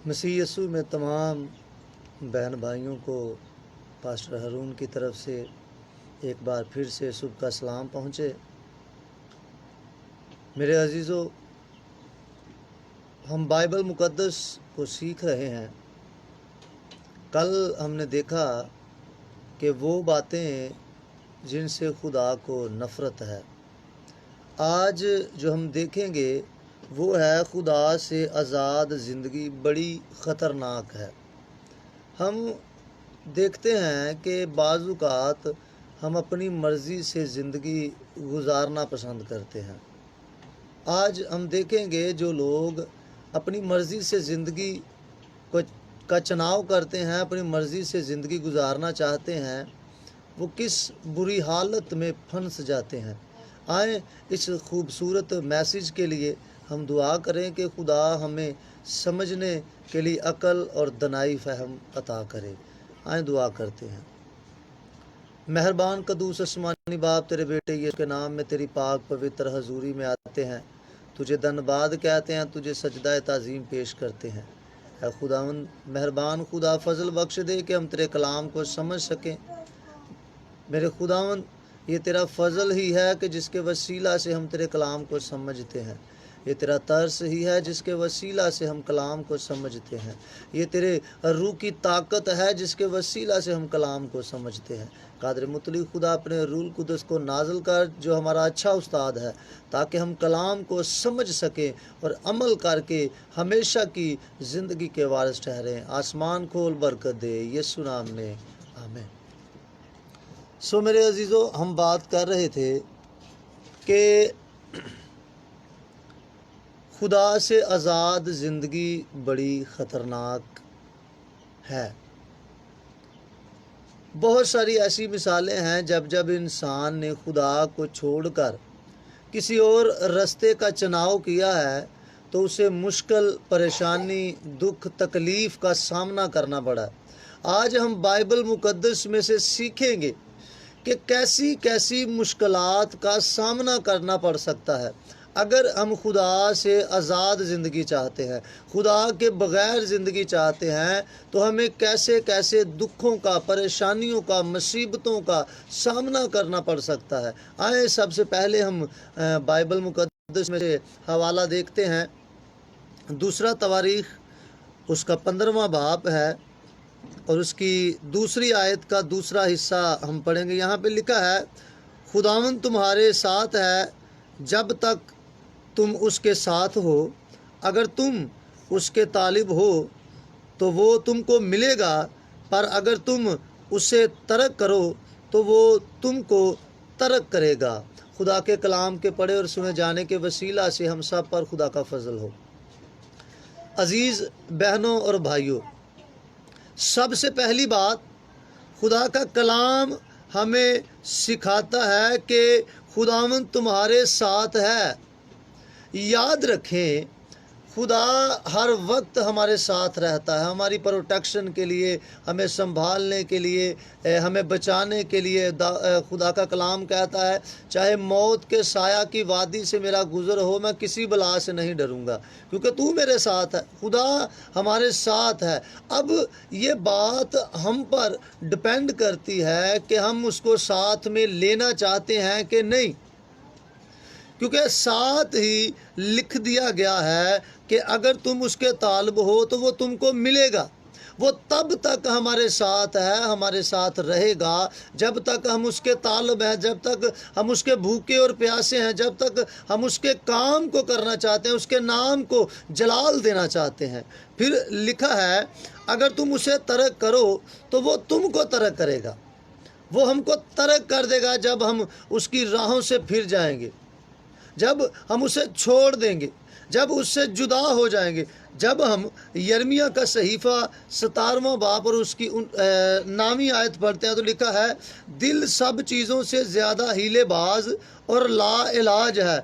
مسیح یسوع میں تمام بہن بھائیوں کو پاسٹر ہارون کی طرف سے ایک بار پھر سے صبح کا سلام پہنچے۔ میرے عزیزو، ہم بائبل مقدس کو سیکھ رہے ہیں۔ کل ہم نے دیکھا کہ وہ باتیں جن سے خدا کو نفرت ہے۔ آج جو ہم دیکھیں گے وہ ہے خدا سے آزاد زندگی بڑی خطرناک ہے۔ ہم دیکھتے ہیں کہ بعض اوقات ہم اپنی مرضی سے زندگی گزارنا پسند کرتے ہیں۔ آج ہم دیکھیں گے جو لوگ اپنی مرضی سے زندگی کا چناؤ کرتے ہیں، اپنی مرضی سے زندگی گزارنا چاہتے ہیں، وہ کس بری حالت میں پھنس جاتے ہیں۔ آئیں اس خوبصورت میسیج کے لیے ہم دعا کریں کہ خدا ہمیں سمجھنے کے لیے عقل اور دانائی فہم عطا کرے۔ آئیں دعا کرتے ہیں۔ مہربان قدوس آسمانی باپ، تیرے بیٹے یسوع کے نام میں تیری پاک پوتر حضوری میں آتے ہیں، تجھے دھنیواد کہتے ہیں، تجھے سجدہ تعظیم پیش کرتے ہیں۔ اے خداوند مہربان خدا، فضل بخش دے کہ ہم تیرے کلام کو سمجھ سکیں۔ میرے خداوند، یہ تیرا فضل ہی ہے کہ جس کے وسیلہ سے ہم تیرے کلام کو سمجھتے ہیں۔ یہ تیرا ترس ہی ہے جس کے وسیلہ سے ہم کلام کو سمجھتے ہیں۔ یہ تیرے روح کی طاقت ہے جس کے وسیلہ سے ہم کلام کو سمجھتے ہیں۔ قادر مطلق خدا، اپنے روح القدس کو نازل کر جو ہمارا اچھا استاد ہے، تاکہ ہم کلام کو سمجھ سکیں اور عمل کر کے ہمیشہ کی زندگی کے وارث ٹھہریں۔ آسمان کھول، برکت دے، یسوع نام میں آمین۔ میرے عزیزو، ہم بات کر رہے تھے کہ خدا سے آزاد زندگی بڑی خطرناک ہے۔ بہت ساری ایسی مثالیں ہیں جب انسان نے خدا کو چھوڑ کر کسی اور رستے کا چناؤ کیا ہے تو اسے مشکل، پریشانی، دکھ، تکلیف کا سامنا کرنا پڑا۔ آج ہم بائبل مقدس میں سے سیکھیں گے کہ کیسی کیسی مشکلات کا سامنا کرنا پڑ سکتا ہے اگر ہم خدا سے آزاد زندگی چاہتے ہیں، خدا کے بغیر زندگی چاہتے ہیں، تو ہمیں کیسے کیسے دکھوں کا، پریشانیوں کا، مصیبتوں کا سامنا کرنا پڑ سکتا ہے۔ آئیں سب سے پہلے ہم بائبل مقدس میں سے حوالہ دیکھتے ہیں۔ دوسرا تواریخ اس کا 15واں باب ہے اور اس کی دوسری آیت کا دوسرا حصہ ہم پڑھیں گے۔ یہاں پہ لکھا ہے، خداوند تمہارے ساتھ ہے جب تک تم اس کے ساتھ ہو، اگر تم اس کے طالب ہو تو وہ تم کو ملے گا، پر اگر تم اسے ترک کرو تو وہ تم کو ترک کرے گا۔ خدا کے کلام کے پڑھے اور سنے جانے کے وسیلہ سے ہم سب پر خدا کا فضل ہو۔ عزیز بہنوں اور بھائیوں، سب سے پہلی بات، خدا کا کلام ہمیں سکھاتا ہے کہ خداوند تمہارے ساتھ ہے۔ یاد رکھیں، خدا ہر وقت ہمارے ساتھ رہتا ہے، ہماری پروٹیکشن کے لیے، ہمیں سنبھالنے کے لیے، ہمیں بچانے کے لیے۔ خدا کا کلام کہتا ہے، چاہے موت کے سایہ کی وادی سے میرا گزر ہو، میں کسی بلا سے نہیں ڈروں گا، کیونکہ تو میرے ساتھ ہے۔ خدا ہمارے ساتھ ہے۔ اب یہ بات ہم پر ڈپینڈ کرتی ہے کہ ہم اس کو ساتھ میں لینا چاہتے ہیں کہ نہیں، کیونکہ ساتھ ہی لکھ دیا گیا ہے کہ اگر تم اس کے طالب ہو تو وہ تم کو ملے گا۔ وہ تب تک ہمارے ساتھ ہے، ہمارے ساتھ رہے گا جب تک ہم اس کے طالب ہیں، جب تک ہم اس کے بھوکے اور پیاسے ہیں، جب تک ہم اس کے کام کو کرنا چاہتے ہیں، اس کے نام کو جلال دینا چاہتے ہیں۔ پھر لکھا ہے، اگر تم اسے ترک کرو تو وہ تم کو ترک کرے گا۔ وہ ہم کو ترک کر دے گا جب ہم اس کی راہوں سے پھر جائیں گے، جب ہم اسے چھوڑ دیں گے، جب اس سے جدا ہو جائیں گے۔ جب ہم یرمیہ کا صحیفہ 17واں باب اور اس کی 9ویں آیت پڑھتے ہیں تو لکھا ہے، دل سب چیزوں سے زیادہ ہیلے باز اور لا علاج ہے،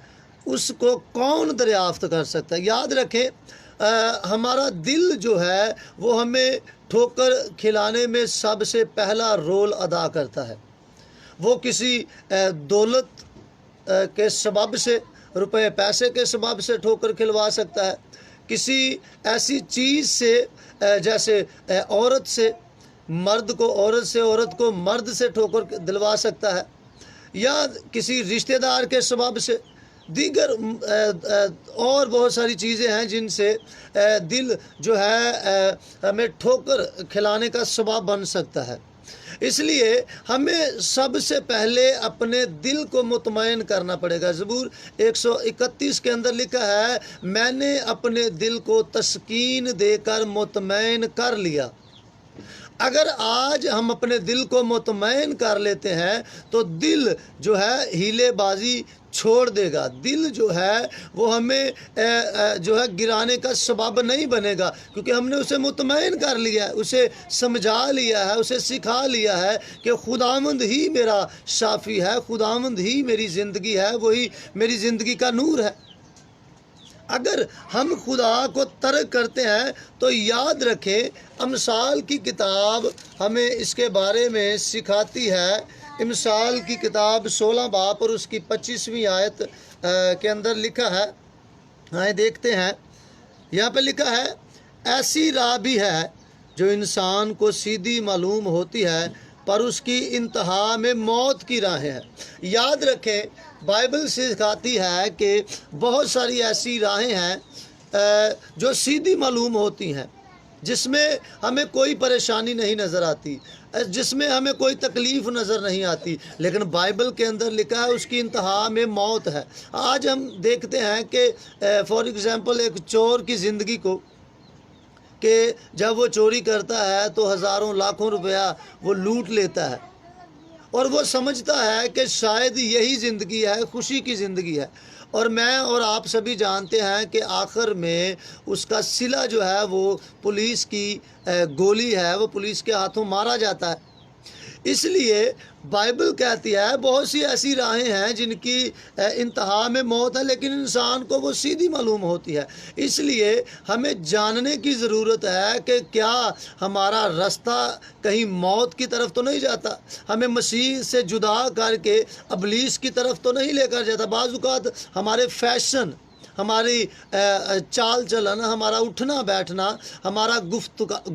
اس کو کون دریافت کر سکتا ہے۔ یاد رکھیں، ہمارا دل جو ہے وہ ہمیں ٹھوکر کھلانے میں سب سے پہلا رول ادا کرتا ہے۔ وہ کسی دولت کے سبب سے، روپے پیسے کے سبب سے ٹھوکر کھلوا سکتا ہے، کسی ایسی چیز سے جیسے عورت سے مرد کو عورت سے، عورت کو مرد سے ٹھوکر دلوا سکتا ہے، یا کسی رشتہ دار کے سبب سے، دیگر اور بہت ساری چیزیں ہیں جن سے دل جو ہے ہمیں ٹھوکر کھلانے کا سبب بن سکتا ہے۔ اس لیے ہمیں سب سے پہلے اپنے دل کو مطمئن کرنا پڑے گا۔ زبور 131 کے اندر لکھا ہے، میں نے اپنے دل کو تسکین دے کر مطمئن کر لیا۔ اگر آج ہم اپنے دل کو مطمئن کر لیتے ہیں تو دل جو ہے ہیلے بازی چھوڑ دے گا، دل جو ہے وہ ہمیں جو ہے گرانے کا سبب نہیں بنے گا، کیونکہ ہم نے اسے مطمئن کر لیا ہے، اسے سمجھا لیا ہے، اسے سکھا لیا ہے کہ خداوند ہی میرا شافی ہے، خداوند ہی میری زندگی ہے، وہی میری زندگی کا نور ہے۔ اگر ہم خدا کو ترک کرتے ہیں تو یاد رکھیں، امثال کی کتاب ہمیں اس کے بارے میں سکھاتی ہے۔ امثال کی کتاب 16 باب اور اس کی 25ویں آیت کے اندر لکھا ہے، آئیں دیکھتے ہیں۔ یہاں پہ لکھا ہے، ایسی راہ بھی ہے جو انسان کو سیدھی معلوم ہوتی ہے پر اس کی انتہا میں موت کی راہیں ہیں۔ یاد رکھیں، بائبل سکھاتی ہے کہ بہت ساری ایسی راہیں ہیں جو سیدھی معلوم ہوتی ہیں، جس میں ہمیں کوئی پریشانی نہیں نظر آتی، جس میں ہمیں کوئی تکلیف نظر نہیں آتی، لیکن بائبل کے اندر لکھا ہے اس کی انتہا میں موت ہے۔ آج ہم دیکھتے ہیں کہ فار ایگزامپل ایک چور کی زندگی کو، کہ جب وہ چوری کرتا ہے تو ہزاروں لاکھوں روپیہ وہ لوٹ لیتا ہے، اور وہ سمجھتا ہے کہ شاید یہی زندگی ہے، خوشی کی زندگی ہے، اور میں اور آپ سبھی جانتے ہیں کہ آخر میں اس کا صلہ جو ہے وہ پولیس کی گولی ہے، وہ پولیس کے ہاتھوں مارا جاتا ہے۔ اس لیے بائبل کہتی ہے بہت سی ایسی راہیں ہیں جن کی انتہا میں موت ہے، لیکن انسان کو وہ سیدھی معلوم ہوتی ہے۔ اس لیے ہمیں جاننے کی ضرورت ہے کہ کیا ہمارا رستہ کہیں موت کی طرف تو نہیں جاتا، ہمیں مسیح سے جدا کر کے ابلیس کی طرف تو نہیں لے کر جاتا۔ بعض اوقات ہمارے فیشن، ہماری چال چلن، ہمارا اٹھنا بیٹھنا، ہمارا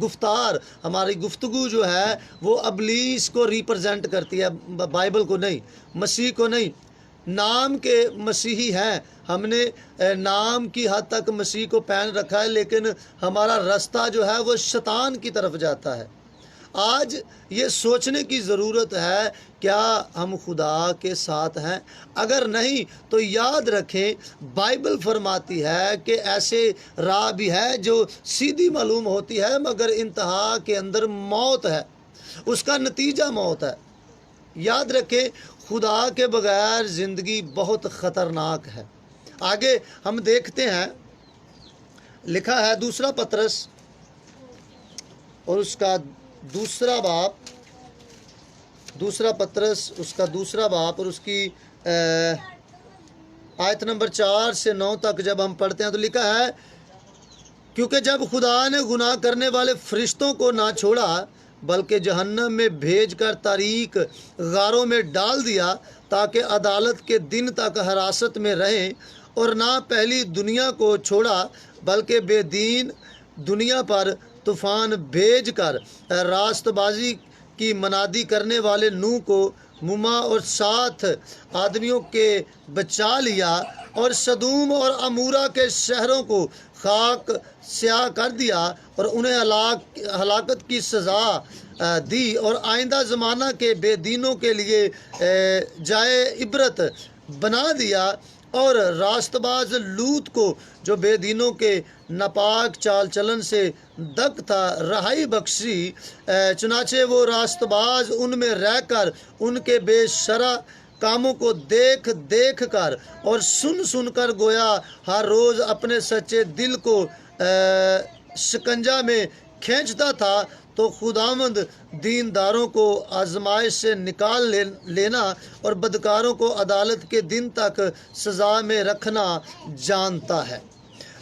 گفتار، ہماری گفتگو جو ہے وہ ابلیس کو ریپرزینٹ کرتی ہے، بائبل کو نہیں، مسیح کو نہیں۔ نام کے مسیحی ہیں، ہم نے نام کی حد تک مسیح کو پہن رکھا ہے، لیکن ہمارا رستہ جو ہے وہ شیطان کی طرف جاتا ہے۔ آج یہ سوچنے کی ضرورت ہے، کیا ہم خدا کے ساتھ ہیں؟ اگر نہیں تو یاد رکھیں، بائبل فرماتی ہے کہ ایسے راہ بھی ہے جو سیدھی معلوم ہوتی ہے مگر انتہا کے اندر موت ہے، اس کا نتیجہ موت ہے۔ یاد رکھیں، خدا کے بغیر زندگی بہت خطرناک ہے۔ آگے ہم دیکھتے ہیں، لکھا ہے دوسرا پطرس اور اس کا دوسرا باب، دوسرا پطرس اس کا دوسرا باب اور اس کی آیت نمبر 4 سے 9 تک جب ہم پڑھتے ہیں تو لکھا ہے، کیونکہ جب خدا نے گناہ کرنے والے فرشتوں کو نہ چھوڑا بلکہ جہنم میں بھیج کر تاریک غاروں میں ڈال دیا تاکہ عدالت کے دن تک حراست میں رہیں، اور نہ پہلی دنیا کو چھوڑا بلکہ بے دین دنیا پر طوفان بھیج کر راست بازی کی منادی کرنے والے نوح کو مما اور 7 آدمیوں کے بچا لیا، اور سدوم اور عمورہ کے شہروں کو خاک سیاہ کر دیا اور انہیں ہلاکت کی سزا دی، اور آئندہ زمانہ کے بے دینوں کے لیے جائے عبرت بنا دیا، اور راست باز لوط کو جو بے دینوں کے ناپاک چال چلن سے دک تھا رہائی بخشی، چنانچہ وہ راست باز ان میں رہ کر ان کے بے شرع کاموں کو دیکھ دیکھ کر اور سن کر گویا ہر روز اپنے سچے دل کو شکنجہ میں کھینچتا تھا، تو خداوند دینداروں کو آزمائش سے نکال لینا اور بدکاروں کو عدالت کے دن تک سزا میں رکھنا جانتا ہے۔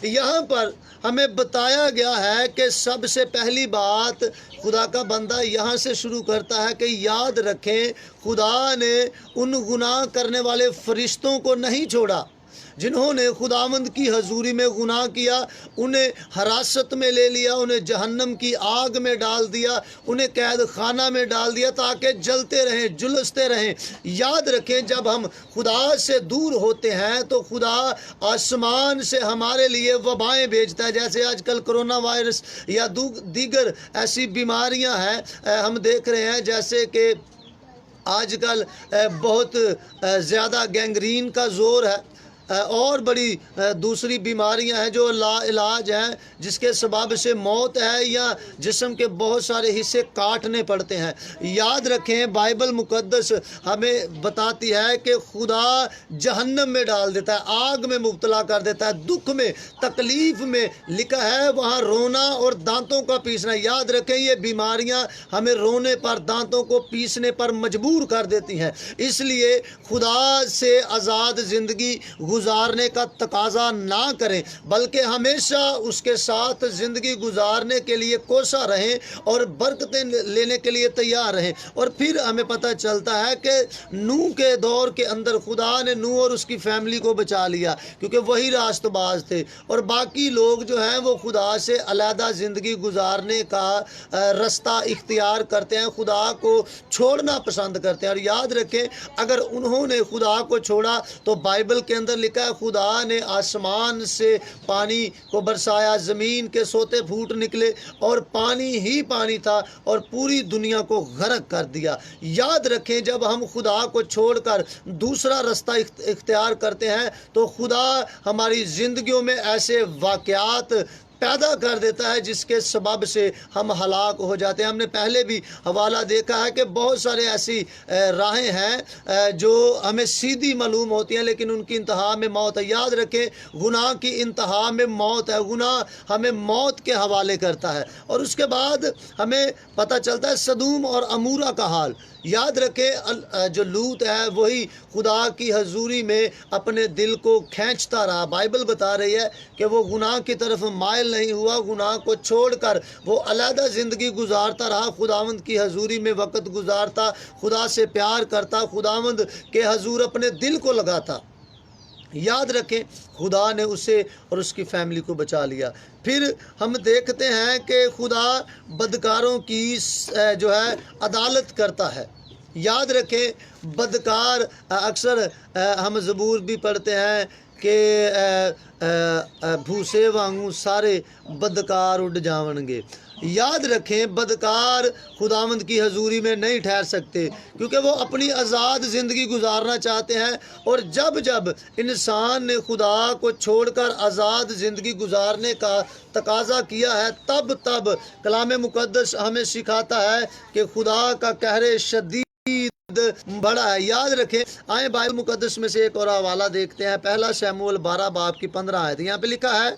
یہاں پر ہمیں بتایا گیا ہے کہ سب سے پہلی بات خدا کا بندہ یہاں سے شروع کرتا ہے کہ یاد رکھیں، خدا نے ان گناہ کرنے والے فرشتوں کو نہیں چھوڑا جنہوں نے خداوند کی حضوری میں گناہ کیا، انہیں حراست میں لے لیا، انہیں جہنم کی آگ میں ڈال دیا، انہیں قید خانہ میں ڈال دیا تاکہ جلتے رہیں، جلستے رہیں۔ یاد رکھیں جب ہم خدا سے دور ہوتے ہیں تو خدا آسمان سے ہمارے لیے وبائیں بھیجتا ہے، جیسے آج کل کرونا وائرس یا دیگر ایسی بیماریاں ہیں۔ ہم دیکھ رہے ہیں جیسے کہ آج کل بہت زیادہ گینگرین کا زور ہے، اور بڑی دوسری بیماریاں ہیں جو لا علاج ہیں، جس کے سبب سے موت ہے یا جسم کے بہت سارے حصے کاٹنے پڑتے ہیں۔ یاد رکھیں بائبل مقدس ہمیں بتاتی ہے کہ خدا جہنم میں ڈال دیتا ہے، آگ میں مبتلا کر دیتا ہے، دکھ میں، تکلیف میں لکھا ہے وہاں رونا اور دانتوں کا پیسنا۔ یاد رکھیں یہ بیماریاں ہمیں رونے پر، دانتوں کو پیسنے پر مجبور کر دیتی ہیں۔ اس لیے خدا سے آزاد زندگی گزارنے کا تقاضا نہ کریں، بلکہ ہمیشہ اس کے ساتھ زندگی گزارنے کے لیے کوشاں رہیں اور برکتیں لینے کے لیے تیار رہیں۔ اور پھر ہمیں پتہ چلتا ہے کہ نوح کے دور کے اندر خدا نے نوح اور اس کی فیملی کو بچا لیا، کیونکہ وہی راست باز تھے، اور باقی لوگ جو ہیں وہ خدا سے علیحدہ زندگی گزارنے کا رستہ اختیار کرتے ہیں، خدا کو چھوڑنا پسند کرتے ہیں۔ اور یاد رکھیں اگر انہوں نے خدا کو چھوڑا تو بائبل کے اندر لکھا ہے خدا نے آسمان سے پانی کو برسایا، زمین کے سوتے پھوٹ نکلے اور پانی ہی پانی تھا اور پوری دنیا کو غرق کر دیا۔ یاد رکھیں جب ہم خدا کو چھوڑ کر دوسرا رستہ اختیار کرتے ہیں تو خدا ہماری زندگیوں میں ایسے واقعات پیدا کر دیتا ہے جس کے سبب سے ہم ہلاک ہو جاتے ہیں۔ ہم نے پہلے بھی حوالہ دیکھا ہے کہ بہت سارے ایسی راہیں ہیں جو ہمیں سیدھی معلوم ہوتی ہیں لیکن ان کی انتہا میں موت ہے۔ یاد رکھیں گناہ کی انتہا میں موت ہے، گناہ ہمیں موت کے حوالے کرتا ہے۔ اور اس کے بعد ہمیں پتہ چلتا ہے سدوم اور عمورہ کا حال۔ یاد رکھیں جو لوط ہے وہی خدا کی حضوری میں اپنے دل کو کھینچتا رہا۔ بائبل بتا رہی ہے کہ وہ گناہ کی طرف مائل نہیں ہوا، گناہ کو چھوڑ کر وہ علیحدہ زندگی گزارتا رہا، خداوند کی حضوری میں وقت گزارتا، خدا سے پیار کرتا، خداوند کے حضور اپنے دل کو لگاتا۔ یاد رکھیں خدا نے اسے اور اس کی فیملی کو بچا لیا۔ پھر ہم دیکھتے ہیں کہ خدا بدکاروں کی جو ہے عدالت کرتا ہے۔ یاد رکھیں بدکار اکثر ہم زبور بھی پڑھتے ہیں کہ بھوسے وانگوں سارے بدکار اڈ جاون گے۔ یاد رکھیں بدکار خداوند کی حضوری میں نہیں ٹھہر سکتے کیونکہ وہ اپنی آزاد زندگی گزارنا چاہتے ہیں، اور جب جب انسان نے خدا کو چھوڑ کر آزاد زندگی گزارنے کا تقاضا کیا ہے تب کلام مقدس ہمیں سکھاتا ہے کہ خدا کا قہر شدید بڑا ہے۔ یاد رکھیں آئیں بائبل مقدس میں سے ایک اور حوالہ دیکھتے ہیں، پہلا شموئیل 12 باب کی 15 آیت۔ یہاں پہ لکھا ہے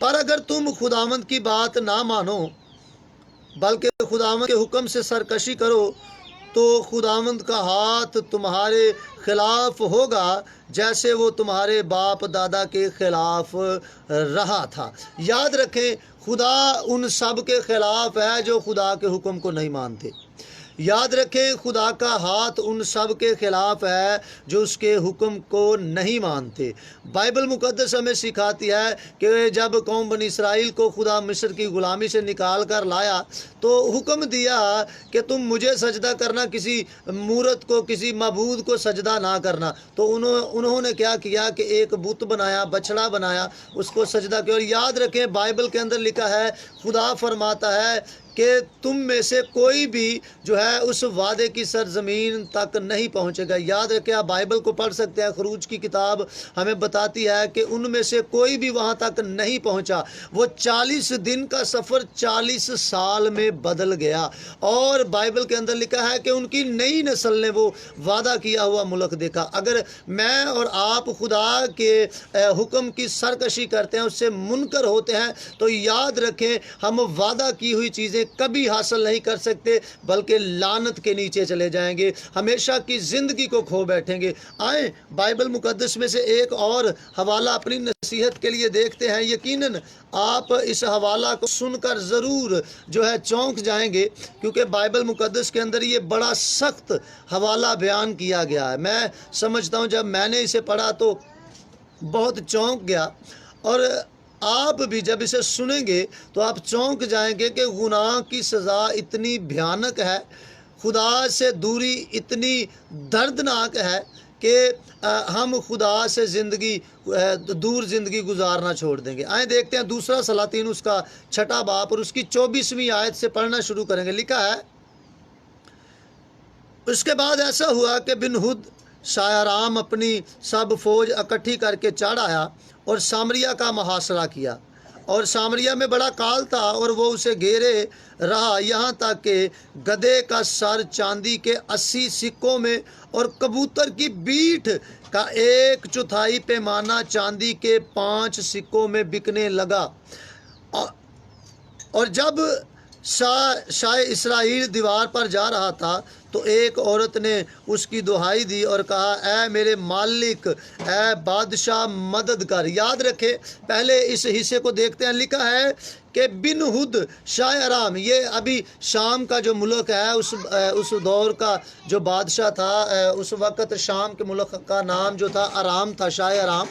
پر اگر تم خداوند کی بات نہ مانو بلکہ خداوند کے حکم سے سرکشی کرو تو خداوند کا ہاتھ تمہارے خلاف ہوگا جیسے وہ تمہارے باپ دادا کے خلاف رہا تھا۔ یاد رکھیں خدا ان سب کے خلاف ہے جو خدا کے حکم کو نہیں مانتے۔ یاد رکھیں خدا کا ہاتھ ان سب کے خلاف ہے جو اس کے حکم کو نہیں مانتے۔ بائبل مقدس ہمیں سکھاتی ہے کہ جب قوم بنی اسرائیل کو خدا مصر کی غلامی سے نکال کر لایا تو حکم دیا کہ تم مجھے سجدہ کرنا، کسی مورت کو، کسی معبود کو سجدہ نہ کرنا۔ تو انہوں نے کیا کیا کہ ایک بت بنایا، بچڑا بنایا، اس کو سجدہ کیا۔ اور یاد رکھیں بائبل کے اندر لکھا ہے خدا فرماتا ہے کہ تم میں سے کوئی بھی جو ہے اس وعدے کی سرزمین تک نہیں پہنچے گا۔ یاد رکھیں آپ بائبل کو پڑھ سکتے ہیں، خروج کی کتاب ہمیں بتاتی ہے کہ ان میں سے کوئی بھی وہاں تک نہیں پہنچا۔ وہ 40 دن کا سفر 40 سال میں بدل گیا، اور بائبل کے اندر لکھا ہے کہ ان کی نئی نسل نے وہ وعدہ کیا ہوا ملک دیکھا۔ اگر میں اور آپ خدا کے حکم کی سرکشی کرتے ہیں، اس سے منکر ہوتے ہیں، تو یاد رکھیں ہم وعدہ کی ہوئی چیزیں کبھی حاصل نہیں کر سکتے بلکہ لعنت کے نیچے چلے جائیں گے، ہمیشہ کی زندگی کو کھو بیٹھیں گے۔ آئیں بائبل مقدس میں سے ایک اور حوالہ اپنی نصیحت کے لیے دیکھتے ہیں۔ یقیناً آپ اس حوالہ کو سن کر ضرور جو ہے چونک جائیں گے کیونکہ بائبل مقدس کے اندر یہ بڑا سخت حوالہ بیان کیا گیا ہے۔ میں سمجھتا ہوں جب میں نے اسے پڑھا تو بہت چونک گیا، اور آپ بھی جب اسے سنیں گے تو آپ چونک جائیں گے کہ گناہ کی سزا اتنی بھیانک ہے، خدا سے دوری اتنی دردناک ہے کہ ہم خدا سے دور زندگی گزارنا چھوڑ دیں گے۔ آئیں دیکھتے ہیں دوسرا سلاطین اس کا 6 باب اور اس کی 24ویں آیت سے پڑھنا شروع کریں گے۔ لکھا ہے، اس کے بعد ایسا ہوا کہ بن ہد شاعرام اپنی سب فوج اکٹھی کر کے چڑھ آیا اور سامریا کا محاصرہ کیا، اور سامریا میں بڑا کال تھا اور وہ اسے گھیرے رہا، یہاں تک کہ گدھے کا سر چاندی کے 80 سکوں میں اور کبوتر کی بیٹھ کا 1/4 پیمانہ چاندی کے 5 سکوں میں بکنے لگا۔ اور جب شاہ اسرائیل دیوار پر جا رہا تھا تو ایک عورت نے اس کی دہائی دی اور کہا، اے میرے مالک، اے بادشاہ مدد کر۔ یاد رکھے، پہلے اس حصے کو دیکھتے ہیں۔ لکھا ہے کہ بن ہد شاہ ارام، یہ ابھی شام کا جو ملک ہے، اس دور کا جو بادشاہ تھا، اس وقت شام کے ملک کا نام جو تھا ارام تھا، شاہ ارام۔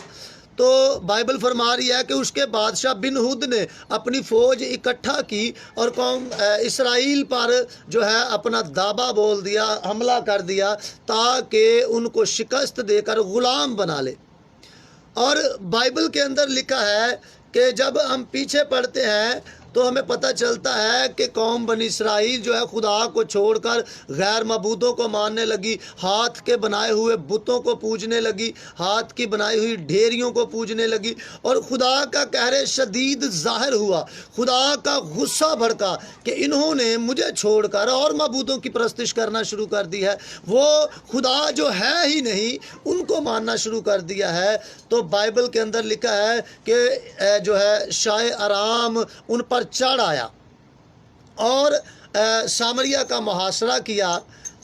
تو بائبل فرما رہی ہے کہ اس کے بادشاہ بن ہد نے اپنی فوج اکٹھا کی اور قوم اسرائیل پر جو ہے اپنا دابا بول دیا، حملہ کر دیا، تاکہ ان کو شکست دے کر غلام بنا لے۔ اور بائبل کے اندر لکھا ہے کہ جب ہم پیچھے پڑھتے ہیں تو ہمیں پتہ چلتا ہے کہ قوم بنی اسرائیل جو ہے خدا کو چھوڑ کر غیر معبودوں کو ماننے لگی، ہاتھ کے بنائے ہوئے بتوں کو پوجنے لگی، ہاتھ کی بنائی ہوئی ڈھیریوں کو پوجنے لگی، اور خدا کا قہر شدید ظاہر ہوا، خدا کا غصہ بھڑکا کہ انہوں نے مجھے چھوڑ کر اور معبودوں کی پرستش کرنا شروع کر دی ہے، وہ خدا جو ہے ہی نہیں ان کو ماننا شروع کر دیا ہے۔ تو بائبل کے اندر لکھا ہے کہ جو ہے شاہ ارام ان پر چڑھ آیا اور سامریا کا محاصرہ کیا۔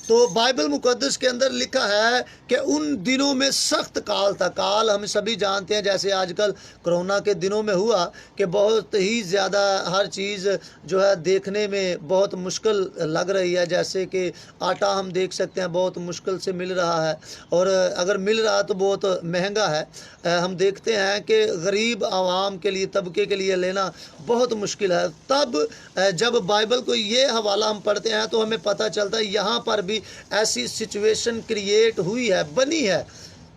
تو بائبل مقدس کے اندر لکھا ہے کہ ان دنوں میں سخت کال تھا۔ کال ہم سبھی جانتے ہیں، جیسے آج کل کرونا کے دنوں میں ہوا کہ بہت ہی زیادہ ہر چیز جو ہے دیکھنے میں بہت مشکل لگ رہی ہے، جیسے کہ آٹا ہم دیکھ سکتے ہیں بہت مشکل سے مل رہا ہے، اور اگر مل رہا تو بہت مہنگا ہے۔ ہم دیکھتے ہیں کہ غریب عوام کے لیے، طبقے کے لیے لینا بہت مشکل ہے۔ تب جب بائبل کو یہ حوالہ ہم پڑھتے ہیں تو ہمیں پتہ چلتا ہے یہاں پر بھی ایسی سچویشن کریٹ ہوئی ہے، بنی ہے۔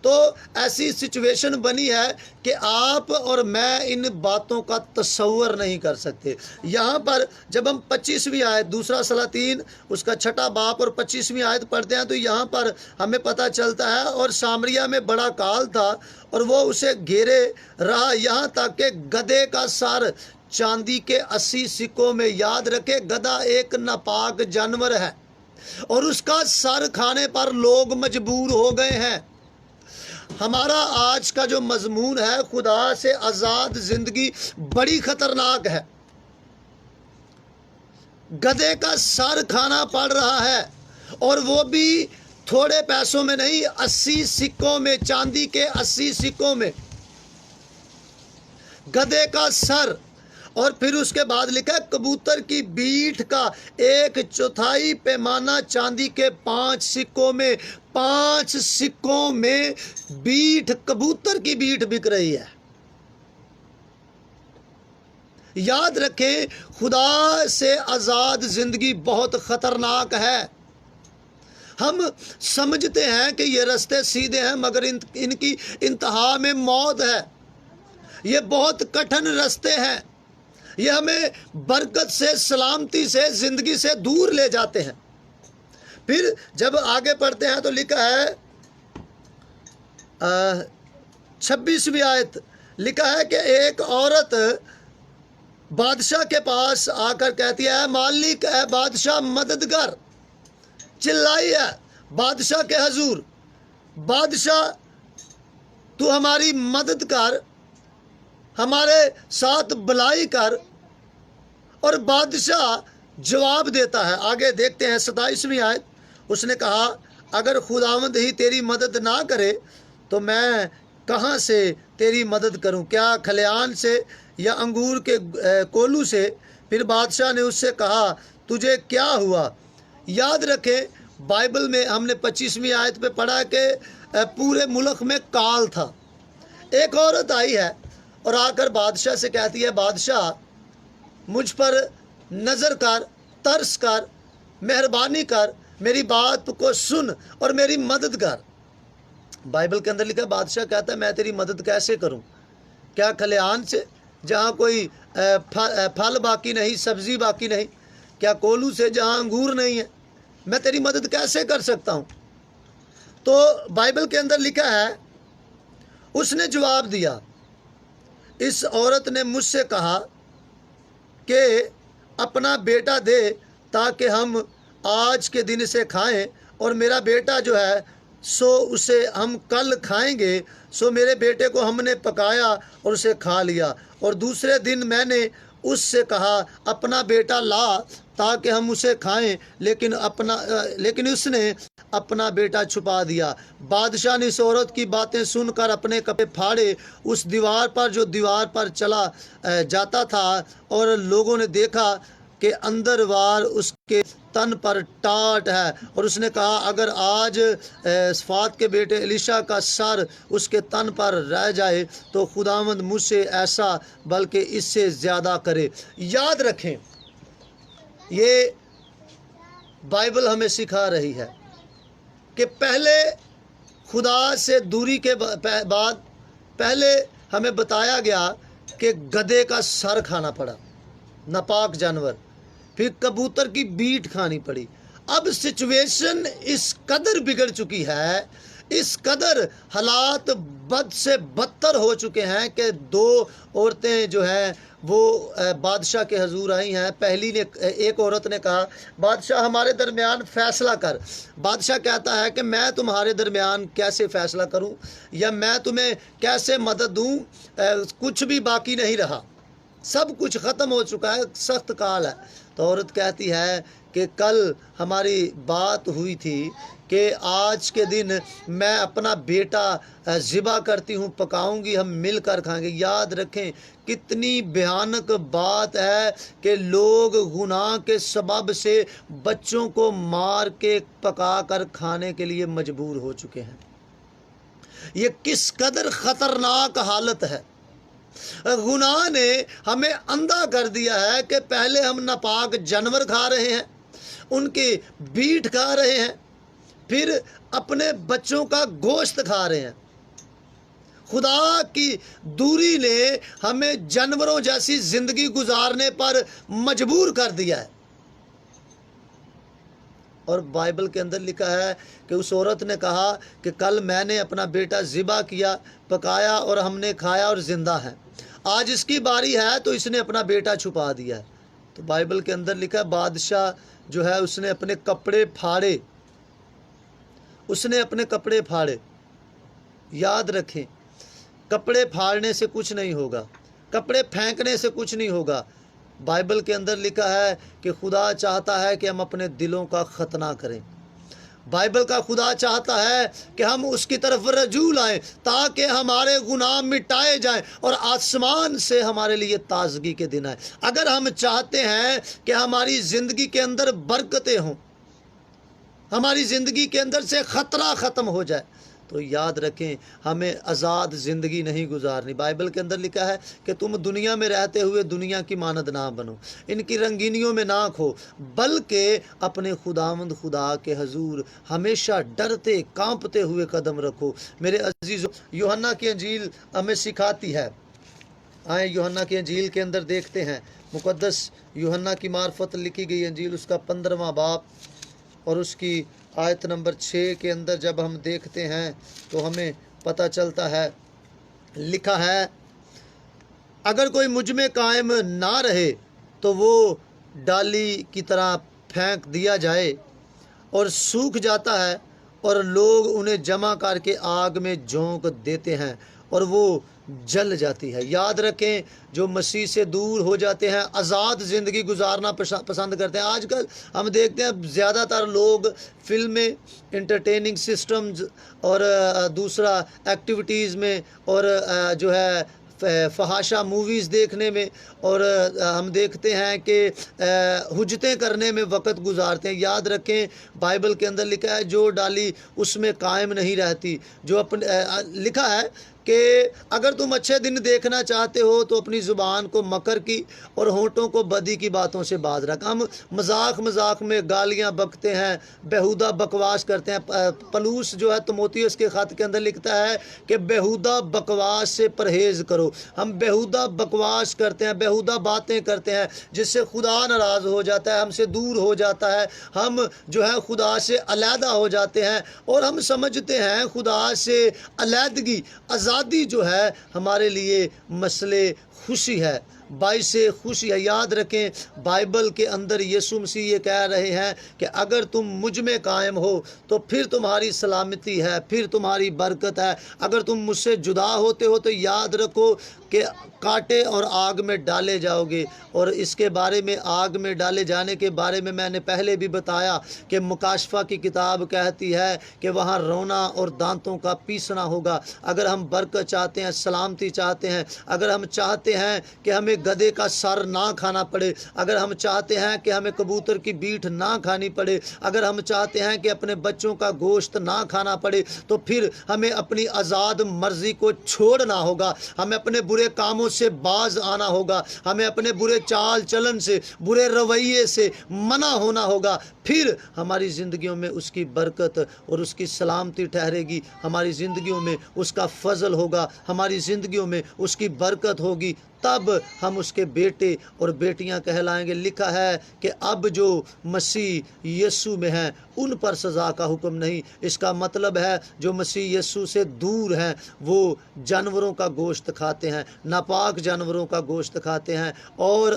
تو ایسی سچویشن بنی ہے کہ آپ اور میں ان باتوں کا تصور نہیں کر سکتے۔ یہاں پر جب ہم 25ویں آیت، دوسرا سلاطین اس کا 6 باب اور 25ویں آیت پڑھتے ہیں تو یہاں پر ہمیں پتہ چلتا ہے، اور سامریا میں بڑا کال تھا اور وہ اسے گھیرے رہا، یہاں تک کہ گدھے کا سر چاندی کے 80 سکوں میں۔ یاد رکھے، گدھا ایک ناپاک جانور ہے اور اس کا سر کھانے پر لوگ مجبور ہو گئے ہیں۔ ہمارا آج کا جو مضمون ہے، خدا سے آزاد زندگی بڑی خطرناک ہے۔ گدھے کا سر کھانا پڑ رہا ہے، اور وہ بھی تھوڑے پیسوں میں نہیں، 80 سکوں میں، چاندی کے 80 سکوں میں گدھے کا سر۔ اور پھر اس کے بعد لکھا ہے کبوتر کی بیٹھ کا 1/4 پیمانہ چاندی کے 5 سکوں میں۔ 5 سکوں میں بیٹھ، کبوتر کی بیٹھ بک رہی ہے۔ یاد رکھیں، خدا سے آزاد زندگی بہت خطرناک ہے۔ ہم سمجھتے ہیں کہ یہ رستے سیدھے ہیں، مگر ان کی انتہا میں موت ہے۔ یہ بہت کٹھن رستے ہیں، یہ ہمیں برکت سے، سلامتی سے، زندگی سے دور لے جاتے ہیں۔ پھر جب آگے پڑھتے ہیں تو لکھا ہے 26ویں آیت، لکھا ہے کہ ایک عورت بادشاہ کے پاس آ کر کہتی ہے، اے مالک، اے بادشاہ مددگار، چلائی ہے بادشاہ کے حضور، بادشاہ تو ہماری مدد کر، ہمارے ساتھ بھلائی کر۔ اور بادشاہ جواب دیتا ہے، آگے دیکھتے ہیں 27ویں آیت، اس نے کہا، اگر خداوند ہی تیری مدد نہ کرے تو میں کہاں سے تیری مدد کروں؟ کیا کھلیان سے یا انگور کے کولو سے؟ پھر بادشاہ نے اس سے کہا، تجھے کیا ہوا؟ یاد رکھیں، بائبل میں ہم نے 25ویں آیت پہ پڑھا کہ پورے ملک میں کال تھا، ایک عورت آئی ہے اور آ کر بادشاہ سے کہتی ہے بادشاہ مجھ پر نظر کر، ترس کر، مہربانی کر، میری بات کو سن اور میری مدد کر۔ بائبل کے اندر لکھا ہے بادشاہ کہتا ہے میں تیری مدد کیسے کروں؟ کیا کھلیان سے جہاں کوئی پھل باقی نہیں، سبزی باقی نہیں؟ کیا کولو سے جہاں انگور نہیں ہے؟ میں تیری مدد کیسے کر سکتا ہوں؟ تو بائبل کے اندر لکھا ہے اس نے جواب دیا، اس عورت نے مجھ سے کہا کہ اپنا بیٹا دے تاکہ ہم آج کے دن سے کھائیں، اور میرا بیٹا جو ہے سو اسے ہم کل کھائیں گے۔ سو میرے بیٹے کو ہم نے پکایا اور اسے کھا لیا، اور دوسرے دن میں نے اس سے کہا اپنا بیٹا لا تاکہ ہم اسے کھائیں، لیکن اس نے اپنا بیٹا چھپا دیا۔ بادشاہ نے اس عورت کی باتیں سن کر اپنے کپڑے پھاڑے، اس دیوار پر جو دیوار پر چلا جاتا تھا، اور لوگوں نے دیکھا کہ اندر وار اس کے تن پر ٹاٹ ہے، اور اس نے کہا اگر آج صفات کے بیٹے الیشا کا سر اس کے تن پر رہ جائے تو خداوند مجھ سے ایسا بلکہ اس سے زیادہ کرے۔ یاد رکھیں یہ بائبل ہمیں سکھا رہی ہے کہ پہلے خدا سے دوری کے بعد پہلے ہمیں بتایا گیا کہ گدھے کا سر کھانا پڑا، ناپاک جانور، پھر کبوتر کی بیٹ کھانی پڑی۔ اب سچویشن اس قدر بگڑ چکی ہے، اس قدر حالات بد سے بدتر ہو چکے ہیں کہ دو عورتیں جو ہیں وہ بادشاہ کے حضور آئی ہیں۔ پہلی نے ایک عورت نے کہا بادشاہ ہمارے درمیان فیصلہ کر۔ بادشاہ کہتا ہے کہ میں تمہارے درمیان کیسے فیصلہ کروں یا میں تمہیں کیسے مدد دوں؟ کچھ بھی باقی نہیں رہا، سب کچھ ختم ہو چکا ہے، سخت کال ہے۔ تو عورت کہتی ہے کہ کل ہماری بات ہوئی تھی کہ آج کے دن میں اپنا بیٹا ذبح کرتی ہوں، پکاؤں گی، ہم مل کر کھائیں گے۔ یاد رکھیں کتنی بھیانک بات ہے کہ لوگ گناہ کے سبب سے بچوں کو مار کے پکا کر کھانے کے لیے مجبور ہو چکے ہیں۔ یہ کس قدر خطرناک حالت ہے۔ گناہ نے ہمیں اندھا کر دیا ہے کہ پہلے ہم ناپاک جانور کھا رہے ہیں، ان کی بیٹ کھا رہے ہیں، پھر اپنے بچوں کا گوشت کھا رہے ہیں۔ خدا کی دوری نے ہمیں جانوروں جیسی زندگی گزارنے پر مجبور کر دیا ہے۔ اور بائبل کے اندر لکھا ہے کہ اس عورت نے کہا کہ کل میں نے اپنا بیٹا ذبح کیا، پکایا اور ہم نے کھایا اور زندہ ہے، آج اس کی باری ہے تو اس نے اپنا بیٹا چھپا دیا ہے۔ تو بائبل کے اندر لکھا ہے بادشاہ جو ہے اس نے اپنے کپڑے پھاڑے، اس نے اپنے کپڑے پھاڑے۔ یاد رکھیں کپڑے پھاڑنے سے کچھ نہیں ہوگا، کپڑے پھینکنے سے کچھ نہیں ہوگا۔ بائبل کے اندر لکھا ہے کہ خدا چاہتا ہے کہ ہم اپنے دلوں کا ختنہ کریں۔ بائبل کا خدا چاہتا ہے کہ ہم اس کی طرف رجوع لائیں تاکہ ہمارے گناہ مٹائے جائیں اور آسمان سے ہمارے لیے تازگی کے دن آئے۔ اگر ہم چاہتے ہیں کہ ہماری زندگی کے اندر برکتیں ہوں، ہماری زندگی کے اندر سے خطرہ ختم ہو جائے، تو یاد رکھیں ہمیں آزاد زندگی نہیں گزارنی۔ بائبل کے اندر لکھا ہے کہ تم دنیا میں رہتے ہوئے دنیا کی مانند نہ بنو، ان کی رنگینیوں میں نہ کھو، بلکہ اپنے خداوند خدا کے حضور ہمیشہ ڈرتے کانپتے ہوئے قدم رکھو۔ میرے عزیزو، یوحنا کی انجیل ہمیں سکھاتی ہے۔ آئیں یوحنا کی انجیل کے اندر دیکھتے ہیں، مقدس یوحنا کی معرفت لکھی گئی انجیل اس کا 15واں باب اور اس کی آیت نمبر 6 کے اندر جب ہم دیکھتے ہیں تو ہمیں پتہ چلتا ہے، لکھا ہے اگر کوئی مجھ میں قائم نہ رہے تو وہ ڈالی کی طرح پھینک دیا جائے اور سوکھ جاتا ہے، اور لوگ انہیں جمع کر کے آگ میں جھونک دیتے ہیں اور وہ جل جاتی ہے۔ یاد رکھیں جو مسیح سے دور ہو جاتے ہیں، آزاد زندگی گزارنا پسند کرتے ہیں۔ آج کل ہم دیکھتے ہیں زیادہ تر لوگ فلمیں، انٹرٹیننگ سسٹمز اور دوسرا ایکٹیویٹیز میں اور جو ہے فحاشہ موویز دیکھنے میں، اور ہم دیکھتے ہیں کہ حجتیں کرنے میں وقت گزارتے ہیں۔ یاد رکھیں بائبل کے اندر لکھا ہے جو ڈالی اس میں قائم نہیں رہتی، جو لکھا ہے کہ اگر تم اچھے دن دیکھنا چاہتے ہو تو اپنی زبان کو مکر کی اور ہونٹوں کو بدی کی باتوں سے باز رکھ۔ ہم مذاق مذاق میں گالیاں بکتے ہیں، بیہودہ بکواس کرتے ہیں۔ پلوس جو ہے تموتھیوس کے خط کے اندر لکھتا ہے کہ بیہودہ بکواس سے پرہیز کرو۔ ہم بیہودہ بکواس کرتے ہیں، بیہودہ باتیں کرتے ہیں جس سے خدا ناراض ہو جاتا ہے، ہم سے دور ہو جاتا ہے، ہم جو ہے خدا سے علیحدہ ہو جاتے ہیں، اور ہم سمجھتے ہیں خدا سے علیحدگی، آزادی جو ہے ہمارے لیے مسئلے خوشی ہے، باعث خوشی ہے۔ یاد رکھیں بائبل کے اندر یسوع مسیح یہ کہہ رہے ہیں کہ اگر تم مجھ میں قائم ہو تو پھر تمہاری سلامتی ہے، پھر تمہاری برکت ہے۔ اگر تم مجھ سے جدا ہوتے ہو تو یاد رکھو کہ کانٹے اور آگ میں ڈالے جاؤ گے۔ اور اس کے بارے میں، آگ میں ڈالے جانے کے بارے میں نے پہلے بھی بتایا کہ مکاشفہ کی کتاب کہتی ہے کہ وہاں رونا اور دانتوں کا پیسنا ہوگا۔ اگر ہم برکت چاہتے ہیں، سلامتی چاہتے ہیں، اگر ہم چاہتے ہیں کہ ہمیں گدھے کا سر نہ کھانا پڑے، اگر ہم چاہتے ہیں کہ ہمیں کبوتر کی بیٹ نہ کھانی پڑے، اگر ہم چاہتے ہیں کہ اپنے بچوں کا گوشت نہ کھانا پڑے، تو پھر ہمیں اپنی آزاد مرضی کو چھوڑنا ہوگا، ہمیں اپنے برے کاموں سے باز آنا ہوگا، ہمیں اپنے برے چال چلن سے، برے رویے سے منع ہونا ہوگا۔ پھر ہماری زندگیوں میں اس کی برکت اور اس کی سلامتی ٹھہرے گی، ہماری زندگیوں میں اس کا فضل ہوگا، ہماری زندگیوں میں اس کی برکت ہوگی، تب ہم اس کے بیٹے اور بیٹیاں کہلائیں گے۔ لکھا ہے کہ اب جو مسیح یسوع میں ہیں ان پر سزا کا حکم نہیں۔ اس کا مطلب ہے جو مسیح یسوع سے دور ہیں وہ جانوروں کا گوشت کھاتے ہیں، ناپاک جانوروں کا گوشت کھاتے ہیں، اور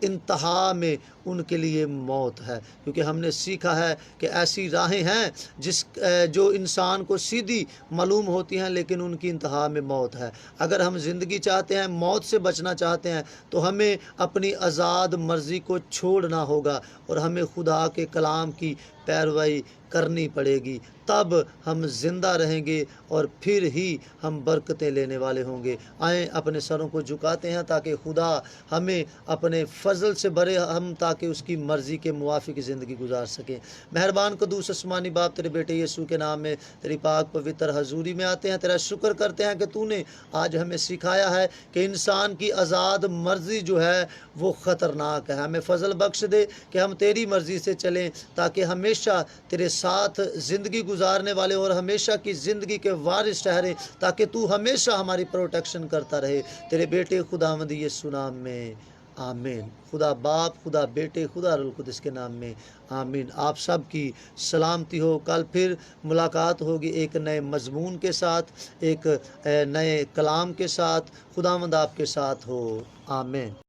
انتہا میں ان کے لیے موت ہے، کیونکہ ہم نے سیکھا ہے کہ ایسی راہیں ہیں جو انسان کو سیدھی معلوم ہوتی ہیں لیکن ان کی انتہا میں موت ہے۔ اگر ہم زندگی چاہتے ہیں، موت سے بچنا چاہتے ہیں، تو ہمیں اپنی آزاد مرضی کو چھوڑنا ہوگا اور ہمیں خدا کے کلام کی پیروی کرنی پڑے گی، تب ہم زندہ رہیں گے اور پھر ہی ہم برکتیں لینے والے ہوں گے۔ آئیں اپنے سروں کو جھکاتے ہیں تاکہ خدا ہمیں اپنے فضل سے بھرے، ہم تاکہ اس کی مرضی کے موافق زندگی گزار سکیں۔ مہربان قدوس آسمانی باپ، تیرے بیٹے یسوع کے نام میں تیری پاک پوتر حضوری میں آتے ہیں، تیرا شکر کرتے ہیں کہ تو نے آج ہمیں سکھایا ہے کہ انسان کی آزاد مرضی جو ہے وہ خطرناک ہے۔ ہمیں فضل بخش دے کہ ہم تیری مرضی سے چلیں تاکہ ہمیشہ تیرے ساتھ زندگی گزارنے والے اور ہمیشہ کی زندگی کے وارث ٹھہریں، تاکہ تو ہمیشہ ہماری پروٹیکشن کرتا رہے، تیرے بیٹے خداوند یسوع نام میں آمین۔ خدا باپ، خدا بیٹے، خدا روح القدس کے نام میں آمین۔ آپ سب کی سلامتی ہو۔ کل پھر ملاقات ہوگی ایک نئے مضمون کے ساتھ، ایک نئے کلام کے ساتھ۔ خداوند آپ کے ساتھ ہو، آمین۔